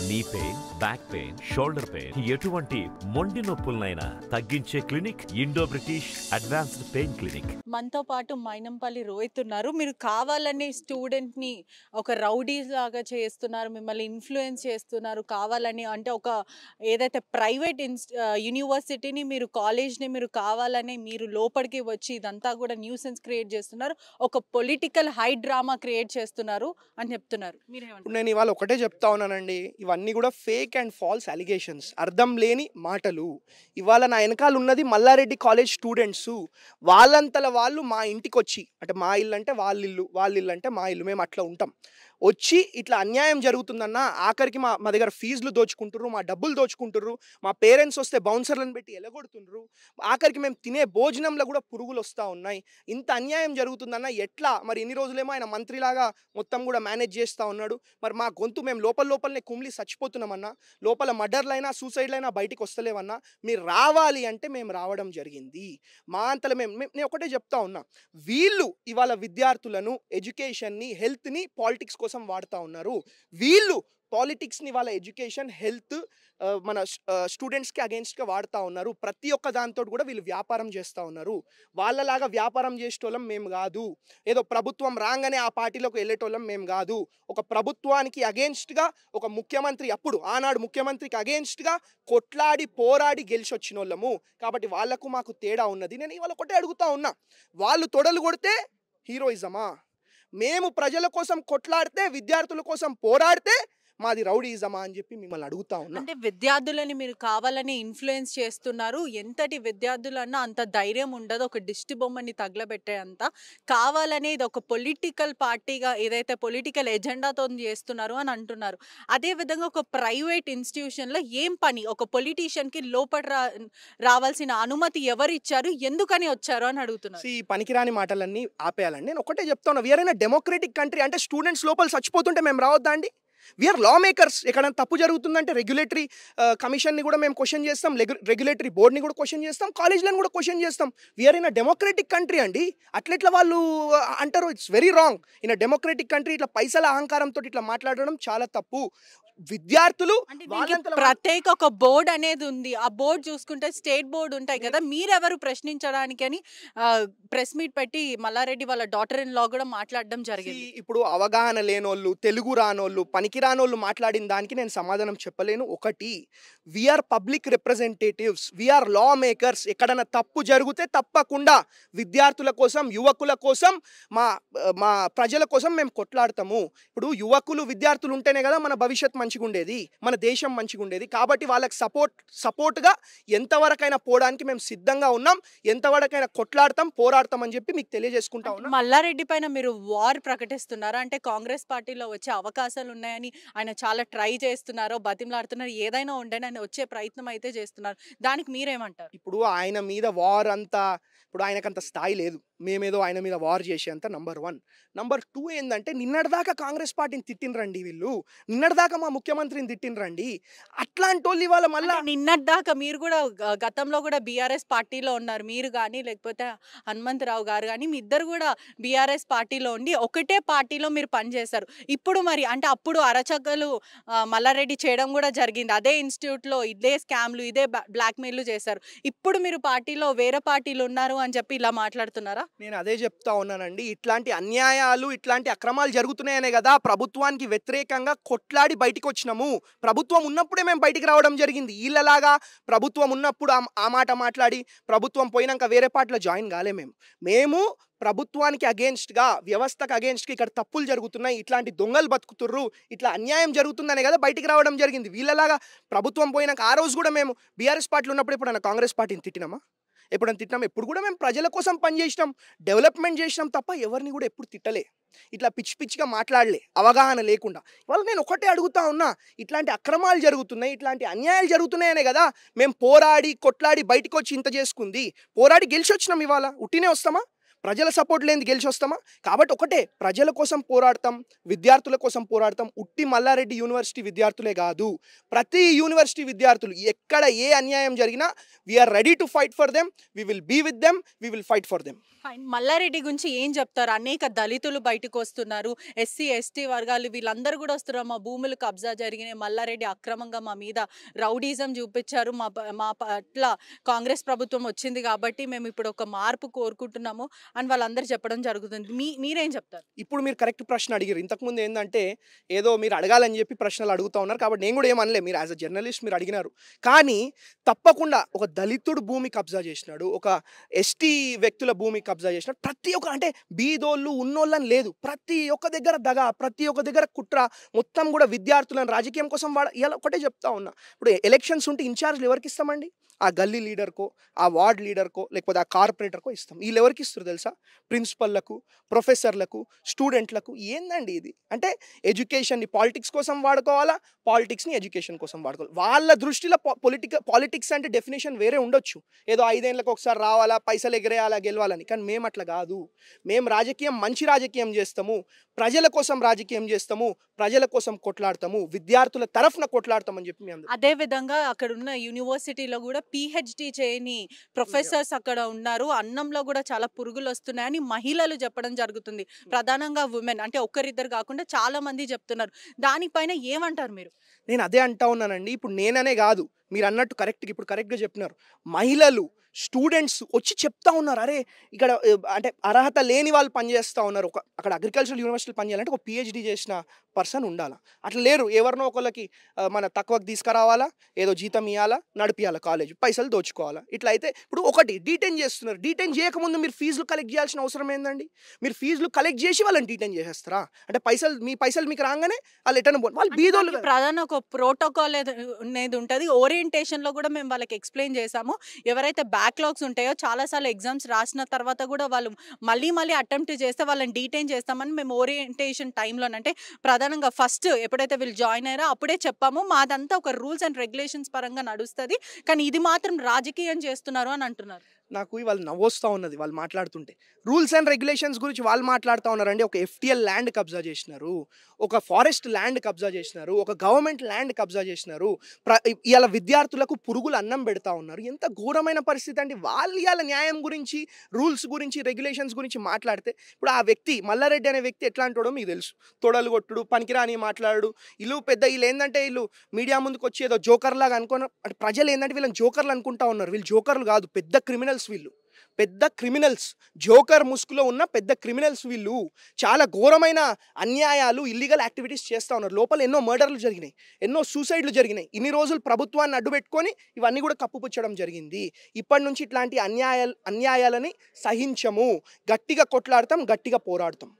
Knee pain, back pain, shoulder pain, ఎటువంటి మొండి నొప్పులనైనా తగ్గించే clinic Indo British advanced pain clinic. మనతో పాటు మైనంపల్లి రోహిత్ ఉన్నారు. మీరు కావాలని స్టూడెంట్ ని ఒక రౌడీ లాగా చేస్తున్నారు, మిమ్మల్ని ఇన్ఫ్లుయెన్స్ చేస్తున్నారు కావాలని. అంటే ఒక ఏదైతే ప్రైవేట్ యూనివర్సిటీని మీరు కాలేజ్ని మీరు కావాలని మీరు లోపలికి వచ్చి ఇదంతా కూడా న్యూసెన్స్ క్రియేట్ చేస్తున్నారు, ఒక పొలిటికల్ హై డ్రామా క్రియేట్ చేస్తున్నారు అని చెప్తున్నారు. నేను ఇవాళ ఒకటే చెప్తా ఉన్నానండి, ఇవన్నీ కూడా ఫేక్ అండ్ ఫాల్స్ అలిగేషన్స్, అర్థం లేని మాటలు. ఇవాళ నా వెనకాల ఉన్నది మల్లారెడ్డి కాలేజ్ స్టూడెంట్స్. వాళ్ళంతల వాళ్ళు మా ఇంటికి వచ్చి, అంటే మా ఇల్లు అంటే వాళ్ళ ఇల్లు, వాళ్ళ ఇల్లు అంటే మా ఇల్లు, మేము అట్లా ఉంటాం, వచ్చి ఇట్లా అన్యాయం జరుగుతుందన్న, ఆఖరికి మా దగ్గర ఫీజులు దోచుకుంటుర్రు, మా డబ్బులు దోచుకుంటుర్రు, మా పేరెంట్స్ వస్తే బౌన్సర్లను పెట్టి ఎలగొడుతుండ్రు, ఆఖరికి మేము తినే భోజనంలో కూడా పురుగులు వస్తూ ఉన్నాయి. ఇంత అన్యాయం జరుగుతుందన్న ఎట్లా? మరి ఇన్ని రోజులేమో ఆయన మంత్రిలాగా మొత్తం కూడా మేనేజ్ చేస్తూ ఉన్నాడు. మరి మా గొంతు మేము లోపలనే కుమిలి చచ్చిపోతున్నామన్నా, లోపల మర్డర్లైనా సూసైడ్లైనా బయటికి వస్తలేవన్నా, మీరు రావాలి అంటే మేము రావడం జరిగింది. మా అంతలో నేను ఒకటే చెప్తా ఉన్నా, వీళ్ళు ఇవాళ విద్యార్థులను, ఎడ్యుకేషన్ని, హెల్త్ని పాలిటిక్స్ కోసం వాడుతూ ఉన్నారు. వీళ్ళు పాలిటిక్స్ని వాళ్ళ ఎడ్యుకేషన్, హెల్త్, మన స్టూడెంట్స్కి అగెన్స్ట్గా వాడుతూ ఉన్నారు. ప్రతి ఒక్క దాంతో కూడా వీళ్ళు వ్యాపారం చేస్తూ ఉన్నారు. వాళ్ళలాగా వ్యాపారం చేసేటోళ్ళం మేము కాదు, ఏదో ప్రభుత్వం రాగానే ఆ పార్టీలోకి వెళ్ళేటోళ్ళం మేము కాదు. ఒక ప్రభుత్వానికి అగెన్స్ట్గా ఒక ముఖ్యమంత్రి, అప్పుడు ఆనాడు ముఖ్యమంత్రికి అగెన్స్ట్గా కొట్లాడి పోరాడి గెలిచి వచ్చిన వాళ్ళము. కాబట్టి వాళ్లకు మాకు తేడా ఉన్నది. నేను ఇవాళ ఒకటే అడుగుతా ఉన్నా, వాళ్ళు తొడలు కొడితే హీరోయిజమా? మేము ప్రజల కోసం కొట్లాడితే, విద్యార్థుల కోసం పోరాడితే మాది రౌడీజమా అని చెప్పి మిమ్మల్ని అడుగుతా ఉన్నా. అంటే విద్యార్థులని మీరు కావాలని ఇన్ఫ్లుయెన్స్ చేస్తున్నారు. ఎంతటి విద్యార్థులన్నా అంత ధైర్యం ఉండదు ఒక దిష్టి బొమ్మని తగలబెట్టే అంత. కావాలని ఇది ఒక పొలిటికల్ పార్టీగా, ఏదైతే పొలిటికల్ ఎజెండాతో చేస్తున్నారు అని అంటున్నారు. అదేవిధంగా ఒక ప్రైవేట్ ఇన్స్టిట్యూషన్లో ఏం పని? ఒక పొలిటీషియన్కి లోపల రావాల్సిన అనుమతి ఎవరు ఇచ్చారు, ఎందుకని వచ్చారు అని అడుగుతున్నారు. ఈ పనికిరాని మాటలన్నీ ఆపేయాలండి. నేను ఒకటే చెప్తాను, వీఆర్ ఇన్ డెమోక్రటిక్ కంట్రీ. అంటే స్టూడెంట్స్ లోపల చచ్చిపోతుంటే మేము రావద్దా అండి? We're law makers. ఎక్కడైనా తప్పు జరుగుతుందంటే రెగ్యులేటరీ కమిషన్ని కూడా మేము క్వశ్చన్ చేస్తాం, రెగ్యులేటరీ బోర్డ్ని కూడా క్వశ్చన్ చేస్తాం, కాలేజ్లను కూడా క్వశ్చన్ చేస్తాం. వీఆర్ ఇన్ డెమోక్రటిక్ కంట్రీ అండి. అట్లా వాళ్ళు అంటారు, it's very wrong. In democratic country ఇట్లా పైసల అహంకారంతో ఇట్లా మాట్లాడడం చాలా తప్పు. విద్యార్థులు ప్రత్యేక ఒక బోర్డు అనేది ఉంది. ఆ బోర్డు చూసుకుంటే స్టేట్ బోర్డు ఉంటాయి కదా, మీరెవరు ప్రశ్నించడానికి అని ప్రెస్ మీట్ పెట్టి మల్లారెడ్డి వాళ్ళ డాటర్ ఇన్ లా కూడా మాట్లాడడం జరిగింది. ఇప్పుడు అవగాహన లేనోళ్ళు, తెలుగు రానోళ్ళు, పనికిరానోళ్ళు మాట్లాడిన దానికి నేను సమాధానం చెప్పలేను. ఒకటి, we're public representatives, we're law makers. ఎక్కడైనా తప్పు జరిగితే తప్పకుండా విద్యార్థుల కోసం, యువకుల కోసం, మా ప్రజల కోసం మేము కొట్లాడతాము. ఇప్పుడు యువకులు, విద్యార్థులు ఉంటేనే కదా మన భవిష్యత్ మంచిగా ఉండేది, మన దేశం మంచిగా ఉండేది. కాబట్టి వాళ్ళకి సపోర్ట్గా ఎంతవరకైనా పోవడానికి మేము సిద్ధంగా ఉన్నాం, ఎంతవరకైనా కొట్లాడతాం, పోరాడతాం అని చెప్పి మీకు తెలియజేసుకుంటా ఉన్నాం. మల్లారెడ్డి పైన మీరు వార్ ప్రకటిస్తున్నారా? అంటే కాంగ్రెస్ పార్టీలో వచ్చే అవకాశాలు ఉన్నాయని ఆయన చాలా ట్రై చేస్తున్నారో, బతిమలాడుతున్నారు, ఏదైనా ఉండని ఆయన వచ్చే ప్రయత్నం అయితే చేస్తున్నారు. దానికి మీరేమంటారు? ఇప్పుడు ఆయన మీద వార్ అంతా, ఇప్పుడు ఆయనకంత స్థాయి లేదు. మేమేదో ఆయన మీద వార్ చేసేంత. నంబర్ 1. నంబర్ 2 ఏంటంటే, నిన్నటిదాకా కాంగ్రెస్ పార్టీని తిట్టినరండి వీళ్ళు, నిన్నటిదాకా మా ముఖ్యమంత్రిని తిట్టినరండి. అట్లాంటి వాళ్ళు ఇవాళ మళ్ళీ నిన్నటిదాకా మీరు కూడా గతంలో కూడా బీఆర్ఎస్ పార్టీలో ఉన్నారు, మీరు కానీ లేకపోతే హనుమంతరావు గారు కానీ, మీ ఇద్దరు కూడా బీఆర్ఎస్ పార్టీలో ఉండి ఒకటే పార్టీలో మీరు పనిచేశారు. ఇప్పుడు మరి అంటే అప్పుడు అరచక్కలు మల్లారెడ్డి చేయడం కూడా జరిగింది, అదే ఇన్స్టిట్యూట్లో ఇదే స్కామ్లు, ఇదే బ్లాక్మెయిల్లు చేశారు. ఇప్పుడు మీరు పార్టీలో వేరే పార్టీలు ఉన్నారు అని చెప్పి ఇలా మాట్లాడుతున్నారా? నేను అదే చెప్తా ఉన్నానండి, ఇట్లాంటి అన్యాయాలు, ఇట్లాంటి అక్రమాలు జరుగుతున్నాయనే కదా ప్రభుత్వానికి వ్యతిరేకంగా కొట్లాడి బయటికి వచ్చినాము. ప్రభుత్వం ఉన్నప్పుడే మేము బయటికి రావడం జరిగింది. వీళ్ళలాగా ప్రభుత్వం ఉన్నప్పుడు ఆ మాట మాట్లాడి ప్రభుత్వం పోయినాక వేరే పార్టీలో జాయిన్ కాలే. మేము ప్రభుత్వానికి అగేన్స్ట్గా, వ్యవస్థకు అగేన్స్ట్గా ఇక్కడ తప్పులు జరుగుతున్నాయి, ఇట్లాంటి దొంగలు బతుకుతుర్రు, ఇట్లా అన్యాయం జరుగుతుందనే కదా బయటికి రావడం జరిగింది. వీళ్ళలాగా ప్రభుత్వం పోయినాక ఆ రోజు కూడా మేము బీఆర్ఎస్ పార్టీలో ఉన్నప్పుడు ఎప్పుడైనా కాంగ్రెస్ పార్టీని తిట్టినామా? ఎప్పుడైనా తిట్టినాం? ఎప్పుడు కూడా మేము ప్రజల కోసం పనిచేసినాం, డెవలప్మెంట్ చేసినాం తప్ప ఎవరిని కూడా ఎప్పుడు తిట్టలే, ఇట్లా పిచ్చిగా మాట్లాడలే అవగాహన లేకుండా. ఇవాళ నేను ఒకటే అడుగుతా ఉన్నా, ఇట్లాంటి అక్రమాలు జరుగుతున్నాయి, ఇట్లాంటి అన్యాయాలు జరుగుతున్నాయనే కదా మేము పోరాడి కొట్లాడి బయటకు వచ్చి ఇంత చేసుకుంది, పోరాడి గెలిచి వచ్చినాం. ఇవాళ ఉట్టినే వస్తామా? ప్రజల సపోర్ట్ లేని గెలిచి వస్తామా? కాబట్టి ఒకటే, ప్రజల కోసం పోరాడతాం, విద్యార్థుల కోసం పోరాడతాం. ఉట్టి మల్లారెడ్డి యూనివర్సిటీ విద్యార్థులే కాదు, ప్రతి యూనివర్సిటీ విద్యార్థులు ఎక్కడ ఏ అన్యాయం జరిగినా we're ready to fight for them, we will be with them, we will fight for them. Mallareddy గురించి ఏం చెప్తారు? అనేక దళితులు బయటకు వస్తున్నారు, ఎస్సీ ఎస్టీ వర్గాలు వీళ్ళందరూ కూడా వస్తున్నారు. మా భూములు కబ్జా జరిగినాయి, మల్లారెడ్డి అక్రమంగా మా మీద రౌడీజం చూపించారు, మా పట్ల కాంగ్రెస్ ప్రభుత్వం వచ్చింది కాబట్టి మేము ఇప్పుడు ఒక మార్పు కోరుకుంటున్నాము అని వాళ్ళందరూ చెప్పడం జరుగుతుంది. మీరేం చెప్తారు? ఇప్పుడు మీరు కరెక్ట్ ప్రశ్న అడిగారు. ఇంతకుముందు ఏంటంటే ఏదో మీరు అడగాలని చెప్పి ప్రశ్నలు అడుగుతూ ఉన్నారు, కాబట్టి నేను కూడా ఏమనలే. మీరు యాజ్ అ జర్నలిస్ట్ మీరు అడిగినారు. కానీ తప్పకుండా ఒక దళితుడు భూమి కబ్జా చేసినాడు, ఒక ఎస్టీ వ్యక్తుల భూమి కబ్జా చేసినాడు. ప్రతి ఒక్క అంటే బీదోళ్ళు ఉన్నోళ్ళని లేదు, ప్రతి ఒక్క దగ్గర దగా, ప్రతి ఒక్క దగ్గర కుట్ర, మొత్తం కూడా విద్యార్థులను రాజకీయం కోసం ఇలా ఒకటే చెప్తా ఉన్నా. ఇప్పుడు ఎలక్షన్స్ ఉంటే ఇన్ఛార్జ్లు ఎవరికి ఇస్తామండి? ఆ గల్లీ లీడర్కో, ఆ వార్డ్ లీడర్కో, లేకపోతే ఆ కార్పొరేటర్కో ఇస్తాం. వీళ్ళు ఎవరికి ఇస్తారు తెలుసా? ప్రిన్సిపల్లకు, ప్రొఫెసర్లకు, స్టూడెంట్లకు. ఏందండి ఇది? అంటే ఎడ్యుకేషన్ని పాలిటిక్స్ కోసం వాడుకోవాలా, పాలిటిక్స్ని ఎడ్యుకేషన్ కోసం వాడుకోవాలి. వాళ్ళ దృష్టిలో పాలిటిక్స్ అంటే డెఫినేషన్ వేరే ఉండొచ్చు. ఏదో 5 ఏళ్ళకి ఒకసారి రావాలా, పైసలు ఎగరేయాలా, గెలవాలని. కానీ మేము అట్లా కాదు. మేము రాజకీయం మంచి రాజకీయం చేస్తాము, ప్రజల కోసం రాజకీయం చేస్తాము, ప్రజల కోసం కొట్లాడతాము, విద్యార్థుల తరఫున కొట్లాడతామని చెప్పి మేము. అదే విధంగా అక్కడ ఉన్న యూనివర్సిటీలో కూడా పిహెచ్డి చేయని ప్రొఫెసర్స్ అక్కడ ఉన్నారు. అన్నంలో కూడా చాలా పురుగులు వస్తున్నాయని మహిళలు చెప్పడం జరుగుతుంది. ప్రధానంగా ఉమెన్, అంటే ఒక్కరిద్దరు కాకుండా చాలా మంది చెప్తున్నారు. దానిపైన ఏమంటారు మీరు? నేను అదే అంటా ఉన్నానండి. ఇప్పుడు నేననే కాదు, మీరు అన్నట్టు కరెక్ట్గా చెప్పినారు. మహిళలు, స్టూడెంట్స్ వచ్చి చెప్తా ఉన్నారు, అరే ఇక్కడ అంటే అర్హత లేని వాళ్ళు పనిచేస్తూ ఉన్నారు. అక్కడ అగ్రికల్చరల్ యూనివర్సిటీలో పనిచేయాలంటే ఒక పిహెచ్డి చేసిన పర్సన్ ఉండాలా. అట్లా లేరు. ఎవరినో ఒకళ్ళకి మన తక్కువకి తీసుకురావాలా, ఏదో జీతం ఇవ్వాలా, నడిపియాలా, కాలేజ్ పైసలు దోచుకోవాలా. ఇట్లా అయితే ఇప్పుడు ఒకటి డీటైన్ చేస్తున్నారు. డీటైన్ చేయకముందు మీరు ఫీజులు కలెక్ట్ చేయాల్సిన అవసరం ఏందండి? మీరు ఫీజులు కలెక్ట్ చేసి వాళ్ళని డీటైన్ చేసేస్తారా? అంటే మీ పైసలు మీకు రాగానే వాళ్ళు ఎటన వాళ్ళు బీదోళ్ళు. ప్రధాన ఒక ప్రోటోకాల్ అనేది ఉంటుంది. ఓరియంటేషన్లో కూడా మేము వాళ్ళకి ఎక్స్ప్లెయిన్ చేసాము. ఎవరైతే బ్యాక్లాగ్స్ ఉంటాయో చాలాసార్లు ఎగ్జామ్స్ రాసిన తర్వాత కూడా వాళ్ళు మళ్ళీ అటెంప్ట్ చేస్తే వాళ్ళని డీటైన్ చేస్తామని మేము ఓరియంటేషన్ టైంలోనంటే ప్రధానంగా ఫస్ట్ ఎప్పుడైతే వీళ్ళు జాయిన్ అయ్యారో అప్పుడే చెప్పాము. మాదంతా ఒక రూల్స్ అండ్ రెగ్యులేషన్స్ పరంగా నడుస్తుంది, కానీ ఇది మాత్రం రాజకీయం చేస్తున్నారు అని అంటున్నారు. నాకు ఇవాళ నవ్వొస్తూ ఉన్నది వాళ్ళు మాట్లాడుతుంటే. రూల్స్ అండ్ రెగ్యులేషన్స్ గురించి వాళ్ళు మాట్లాడుతూ ఉన్నారండి. ఒక ఎఫ్టీఎల్ ల్యాండ్ కబ్జా చేసినారు, ఒక ఫారెస్ట్ ల్యాండ్ కబ్జా చేసినారు, ఒక గవర్నమెంట్ ల్యాండ్ కబ్జా చేసినారు. ఇవాళ విద్యార్థులకు పురుగులు అన్నం పెడతా ఉన్నారు. ఎంత ఘోరమైన పరిస్థితి అండి. వాళ్ళు ఇవాళ న్యాయం గురించి, రూల్స్ గురించి, రెగ్యులేషన్స్ గురించి మాట్లాడితే ఇప్పుడు ఆ వ్యక్తి మల్లారెడ్డి అనే వ్యక్తి ఎట్లా అంటాడో మీకు తెలుసు. తొడలు కొట్టుడు, పనికిరాని మాట్లాడు. వీళ్ళు ఏంటంటే వీళ్ళు మీడియా ముందుకు వచ్చి ఏదో జోకర్ లాగా అనుకున్న, అంటే ప్రజలు ఏంటంటే వీళ్ళని జోకర్లు అనుకుంటా ఉన్నారు. వీళ్ళు జోకర్లు కాదు, పెద్ద క్రిమినల్స్. వీళ్ళు పెద్ద క్రిమినల్స్, జోకర్ ముసుగులో ఉన్న పెద్ద క్రిమినల్స్. వీళ్ళు చాలా ఘోరమైన అన్యాయాలు, ఇల్లీగల్ యాక్టివిటీస్ చేస్తూ ఉన్నారు. లోపల ఎన్నో మర్డర్లు జరిగినాయి, ఎన్నో సూసైడ్లు జరిగినాయి. ఇన్ని రోజులు ప్రభుత్వాన్ని అడ్డుపెట్టుకొని ఇవన్నీ కూడా కప్పుపుచ్చడం జరిగింది. ఇప్పటి నుంచి ఇట్లాంటి అన్యాయాలని సహించము, గట్టిగా కొట్లాడతాం, గట్టిగా పోరాడతాం.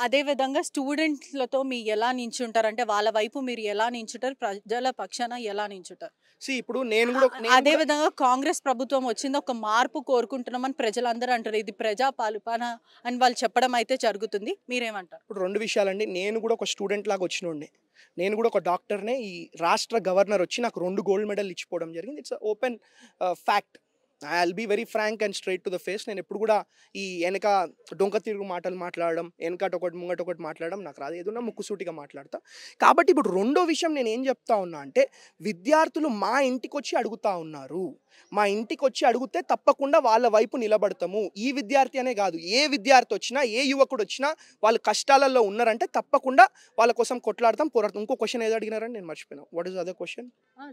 అదేవిధంగా స్టూడెంట్లతో మీరు ఎలా నించుంటారు? అంటే వాళ్ళ వైపు మీరు ఎలా నించుంటారు? ప్రజల పక్షాన ఎలా నించుంటారు? ఇప్పుడు నేను కూడా అదే విధంగా కాంగ్రెస్ ప్రభుత్వం వచ్చింది, ఒక మార్పు కోరుకుంటున్నామని ప్రజలందరూ అంటారు. ఇది ప్రజా పాలన అని వాళ్ళు చెప్పడం అయితే జరుగుతుంది. మీరేమంటారు? ఇప్పుడు 2 విషయాలండి. నేను కూడా ఒక స్టూడెంట్ లాగా వచ్చినోండి. నేను కూడా ఒక డాక్టర్నే. ఈ రాష్ట్ర గవర్నర్ వచ్చి నాకు 2 గోల్డ్ మెడల్ ఇచ్చిపోవడం జరిగింది. It's open fact. I will be very frank and straight to the face. నేను ఎప్పుడు కూడా ఈ వెనక డొంక తిరుగు మాటలు మాట్లాడడం, వెనకటొకటి ముంగటొకటి మాట్లాడడం నాకు రాదు. ఏదన్నా ముక్కుసూటిగా మాట్లాడతా. కాబట్టి ఇప్పుడు రెండో విషయం నేను ఏం చెప్తా ఉన్నా అంటే, విద్యార్థులు మా ఇంటికి వచ్చి అడుగుతా ఉన్నారు. మా ఇంటికి వచ్చి అడిగితే తప్పకుండా వాళ్ళ వైపు నిలబడతాము. ఈ విద్యార్థి అనే కాదు, ఏ విద్యార్థి వచ్చినా, ఏ యువకుడు వచ్చినా వాళ్ళు కష్టాలలో ఉన్నారంటే తప్పకుండా వాళ్ళ కోసం కొట్లాడతాం, పోరాడతాం. ఇంకో క్వశ్చన్ ఏదో అడిగినారని నేను మర్చిపోయినా. What is other question?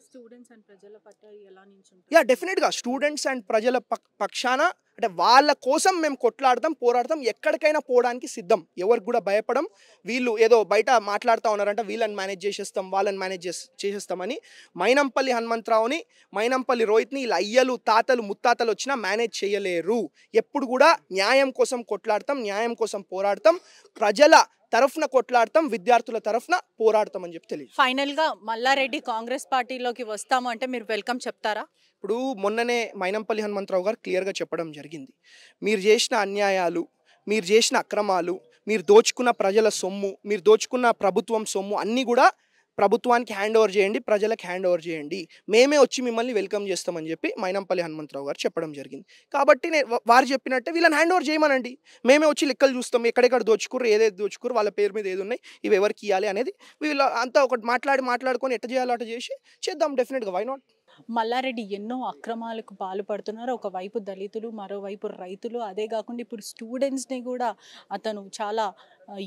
Students and ప్రజల పట్ల ఎలా నించుంటారు? యా, డెఫినెట్గా స్టూడెంట్స్ అండ్ ప్రజల పక్షాన, అంటే వాళ్ళ కోసం మేము కొట్లాడతాం, పోరాడతాం, ఎక్కడికైనా పోవడానికి సిద్ధం. ఎవరికి కూడా భయపడం. వీళ్ళు ఏదో బయట మాట్లాడుతూ ఉన్నారంటే వీళ్ళని మేనేజ్ చేసేస్తాం, వాళ్ళని మేనేజ్ చేసేస్తామని మైనంపల్లి హనుమంతరావుని, మైనంపల్లి రోహిత్ని వీళ్ళ అయ్యలు, తాతలు, ముత్తాతలు వచ్చినా మేనేజ్ చేయలేరు. ఎప్పుడు కూడా న్యాయం కోసం కొట్లాడతాం, న్యాయం కోసం పోరాడతాం, ప్రజల తరఫున కొట్లాడతాం, విద్యార్థుల తరఫున పోరాడతాం అని చెప్పి తెలియదు. ఫైనల్గా మల్లారెడ్డి కాంగ్రెస్ పార్టీలోకి వస్తాము అంటే మీరు వెల్కమ్ చెప్తారా? ఇప్పుడు మొన్ననే మైనంపల్లి హనుమంతరావు గారు క్లియర్గా చెప్పడం జరిగింది. మీరు చేసిన అన్యాయాలు, మీరు చేసిన అక్రమాలు, మీరు దోచుకున్న ప్రజల సొమ్ము, మీరు దోచుకున్న ప్రభుత్వం సొమ్ము అన్నీ కూడా ప్రభుత్వానికి హ్యాండ్ ఓవర్ చేయండి, ప్రజలకు హ్యాండ్ ఓవర్ చేయండి, మేమే వచ్చి మిమ్మల్ని వెల్కమ్ చేస్తామని చెప్పి మైనంపల్లి హనుమంతరావు గారు చెప్పడం జరిగింది. కాబట్టి వారు చెప్పినట్టే వీళ్ళని హ్యాండ్ ఓవర్ చేయమనండి, మేమే వచ్చి లెక్కలు చూస్తాం, ఎక్కడెక్కడ దోచుకుర్రు, ఏదైతే దోచుకుర్రు, వాళ్ళ పేరు మీద ఏది ఉన్నాయి, ఇవి ఎవరికి ఇవ్వాలి అనేది వీళ్ళు అంతా ఒకటి మాట్లాడుకొని ఎట్ట చేయాలో అట్ట చేసి చేద్దాం డెఫినెట్గా, వై నాట్. మల్లారెడ్డి ఎన్నో అక్రమాలకు పాల్పడుతున్నారు. ఒకవైపు దళితులు, మరోవైపు రైతులు, అదే కాకుండా ఇప్పుడు స్టూడెంట్స్ని కూడా అతను చాలా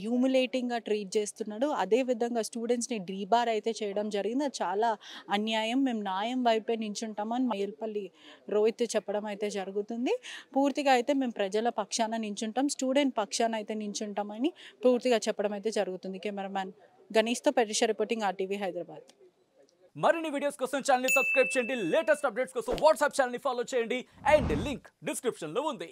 హ్యూమిలేటింగ్గా ట్రీట్ చేస్తున్నాడు. అదేవిధంగా స్టూడెంట్స్ని డీబార్ అయితే చేయడం జరిగింది. అది చాలా అన్యాయం, మేము న్యాయం వైపే నించుంటామని మైల్పల్లి రోహిత్ చెప్పడం అయితే జరుగుతుంది. పూర్తిగా అయితే మేము ప్రజల పక్షాన నించుంటాం, స్టూడెంట్ పక్షాన అయితే నించుంటామని పూర్తిగా చెప్పడం అయితే జరుగుతుంది. కెమెరామ్యాన్ గణేష్తో పరిష రిపోర్టింగ్, RTV హైదరాబాద్. మరిన్ని వీడియోస్ కోసం ఛానల్ ని సబ్స్క్రైబ్ చేయండి, లేటెస్ట్ అప్డేట్స్ కోసం వాట్సాప్ ఛానల్ ని ఫాలో చేయండి, అండ్ లింక్ డిస్క్రిప్షన్ లో ఉంది.